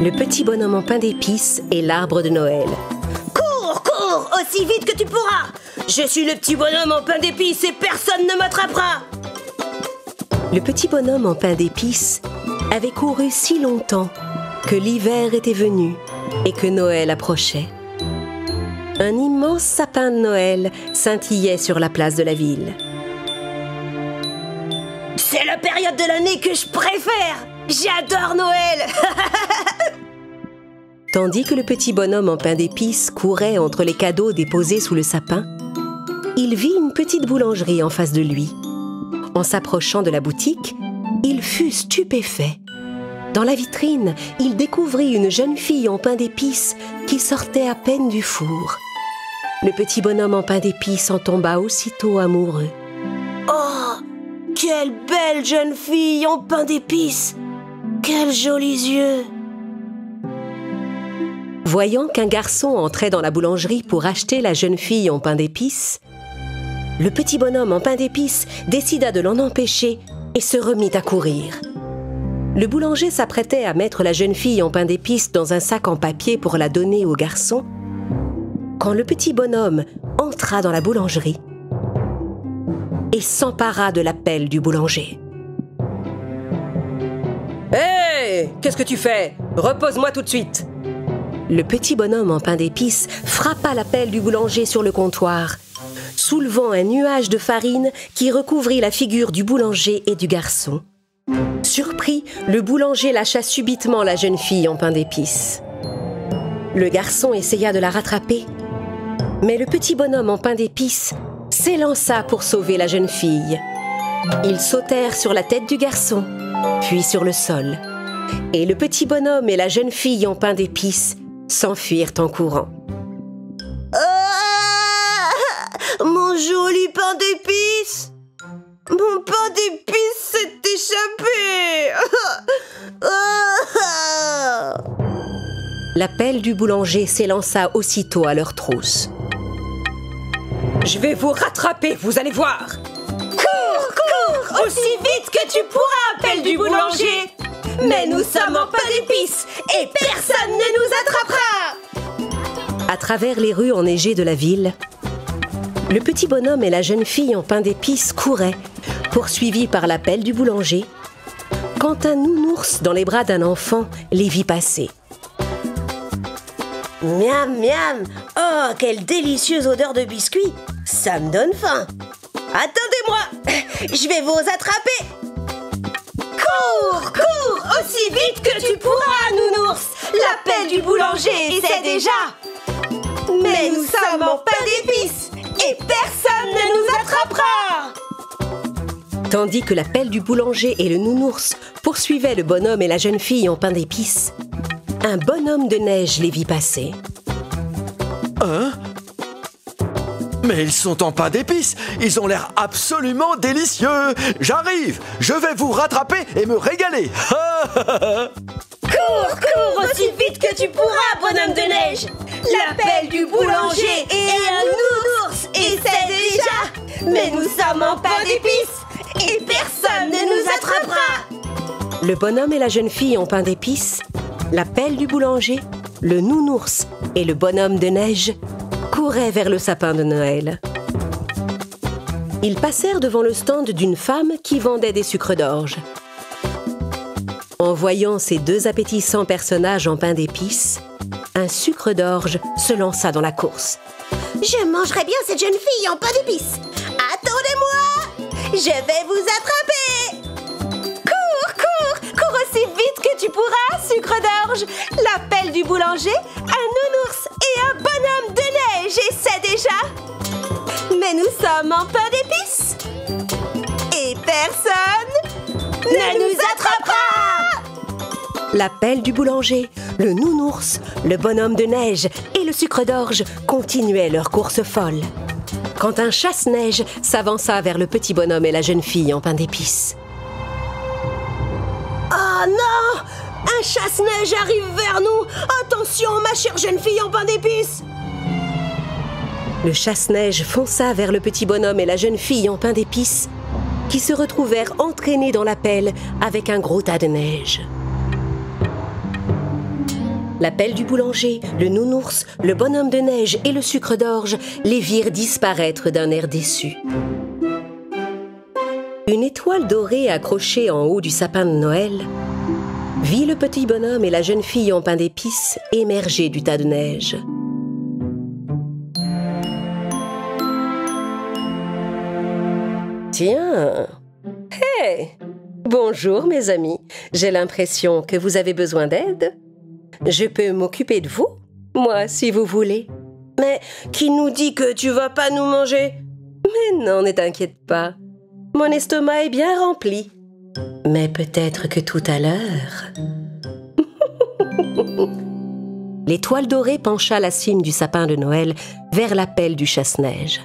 Le petit bonhomme en pain d'épices et l'arbre de Noël. Cours, cours, aussi vite que tu pourras. Je suis le petit bonhomme en pain d'épices et personne ne m'attrapera. Le petit bonhomme en pain d'épices avait couru si longtemps que l'hiver était venu et que Noël approchait. Un immense sapin de Noël scintillait sur la place de la ville. C'est la période de l'année que je préfère. J'adore Noël. Tandis que le petit bonhomme en pain d'épices courait entre les cadeaux déposés sous le sapin, il vit une petite boulangerie en face de lui. En s'approchant de la boutique, il fut stupéfait. Dans la vitrine, il découvrit une jeune fille en pain d'épices qui sortait à peine du four. Le petit bonhomme en pain d'épices en tomba aussitôt amoureux. Oh, quelle belle jeune fille en pain d'épices! Quels jolis yeux! Voyant qu'un garçon entrait dans la boulangerie pour acheter la jeune fille en pain d'épices, le petit bonhomme en pain d'épices décida de l'en empêcher et se remit à courir. Le boulanger s'apprêtait à mettre la jeune fille en pain d'épices dans un sac en papier pour la donner au garçon, quand le petit bonhomme entra dans la boulangerie et s'empara de la pelle du boulanger. « Hé, qu'est-ce que tu fais? Repose-moi tout de suite !» Le petit bonhomme en pain d'épices frappa la pelle du boulanger sur le comptoir, soulevant un nuage de farine qui recouvrit la figure du boulanger et du garçon. Surpris, le boulanger lâcha subitement la jeune fille en pain d'épices. Le garçon essaya de la rattraper, mais le petit bonhomme en pain d'épices s'élança pour sauver la jeune fille. Ils sautèrent sur la tête du garçon, puis sur le sol, et le petit bonhomme et la jeune fille en pain d'épices s'enfuirent en courant. Mon joli pain d'épices! Mon pain d'épices s'est échappé! La pelle du boulanger s'élança aussitôt à leur trousse. « Je vais vous rattraper, vous allez voir !»« Cours, cours, aussi vite que tu pourras, pelle du boulanger! Mais nous sommes en pain d'épices et personne ne nous attrapera! » À travers les rues enneigées de la ville, le petit bonhomme et la jeune fille en pain d'épices couraient, poursuivis par la pelle du boulanger, quand un nounours dans les bras d'un enfant les vit passer. Miam, miam! Oh, quelle délicieuse odeur de biscuits! Ça me donne faim! Attendez-moi! Je vais vous attraper! Cours, cours! Aussi vite que tu pourras, nounours! La pelle du boulanger essaie déjà! Mais nous sommes en pain d'épices et personne ne nous attrapera! Tandis que la pelle du boulanger et le nounours poursuivaient le bonhomme et la jeune fille en pain d'épices, un bonhomme de neige les vit passer. Hein? Mais ils sont en pain d'épices. Ils ont l'air absolument délicieux. J'arrive. Je vais vous rattraper et me régaler. Cours, cours aussi vite que tu pourras, bonhomme de neige. La pelle du boulanger et un nounours essaient déjà. Mais nous sommes en pain d'épices et personne ne nous attrapera. Le bonhomme et la jeune fille en pain d'épices, la pelle du boulanger, le nounours et le bonhomme de neige couraient vers le sapin de Noël. Ils passèrent devant le stand d'une femme qui vendait des sucres d'orge. En voyant ces deux appétissants personnages en pain d'épices, un sucre d'orge se lança dans la course. Je mangerai bien cette jeune fille en pain d'épices. Attendez-moi! Je vais vous attraper! Cours, cours! Cours aussi vite que tu pourras, sucre d'orge! La pelle du boulanger, un nounours et un bonhomme de neige essaient déjà. Mais nous sommes en pain d'épices. Et personne ne nous attrapera! La pelle du boulanger, le nounours, le bonhomme de neige et le sucre d'orge continuaient leur course folle, quand un chasse-neige s'avança vers le petit bonhomme et la jeune fille en pain d'épices. « Oh non! Un chasse-neige arrive vers nous! Attention, ma chère jeune fille en pain d'épices !» Le chasse-neige fonça vers le petit bonhomme et la jeune fille en pain d'épices, qui se retrouvèrent entraînés dans la pelle avec un gros tas de neige. La pelle du boulanger, le nounours, le bonhomme de neige et le sucre d'orge les virent disparaître d'un air déçu. Une étoile dorée accrochée en haut du sapin de Noël vit le petit bonhomme et la jeune fille en pain d'épices émerger du tas de neige. Tiens! Hey! Bonjour mes amis, j'ai l'impression que vous avez besoin d'aide. Je peux m'occuper de vous, moi si vous voulez. Mais qui nous dit que tu vas pas nous manger? Mais non, ne t'inquiète pas. Mon estomac est bien rempli. Mais peut-être que tout à l'heure... L'étoile dorée pencha la cime du sapin de Noël vers la pelle du chasse-neige.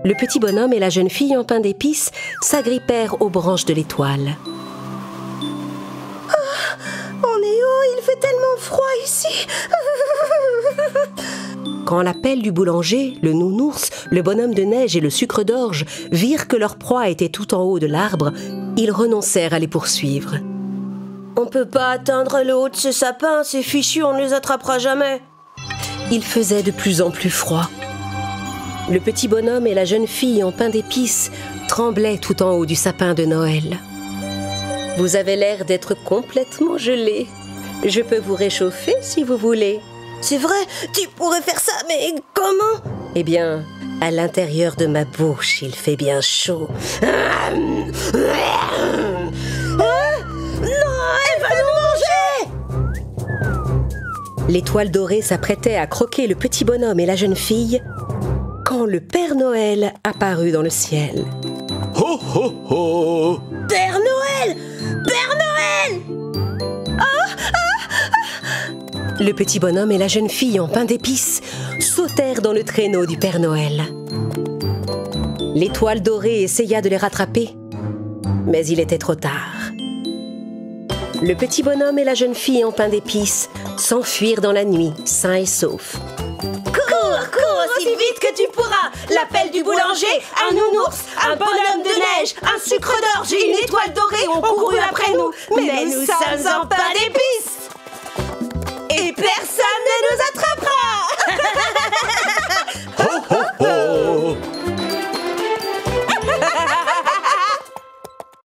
Le petit bonhomme et la jeune fille en pain d'épices s'agrippèrent aux branches de l'étoile. On est haut, il fait tellement froid ici. Quand la pelle du boulanger, le nounours, le bonhomme de neige et le sucre d'orge virent que leur proie était tout en haut de l'arbre, ils renoncèrent à les poursuivre. On peut pas atteindre le haut de ce sapin, c'est fichu, on ne les attrapera jamais. Il faisait de plus en plus froid. Le petit bonhomme et la jeune fille en pain d'épices tremblaient tout en haut du sapin de Noël. Vous avez l'air d'être complètement gelé. Je peux vous réchauffer si vous voulez. C'est vrai, tu pourrais faire ça, mais comment? Eh bien, à l'intérieur de ma bouche, il fait bien chaud. Non, elle va nous manger! L'étoile dorée s'apprêtait à croquer le petit bonhomme et la jeune fille quand le Père Noël apparut dans le ciel. Ho ho ho! Père Noël! Père Noël! Le petit bonhomme et la jeune fille en pain d'épices sautèrent dans le traîneau du Père Noël. L'étoile dorée essaya de les rattraper, mais il était trop tard. Le petit bonhomme et la jeune fille en pain d'épices s'enfuirent dans la nuit, sains et saufs. Cours aussi vite que tu pourras! La pelle du boulanger, un nounours, un bonhomme de neige, un sucre d'orge et une étoile dorée ont couru après nous. Mais nous sommes en pain d'épices!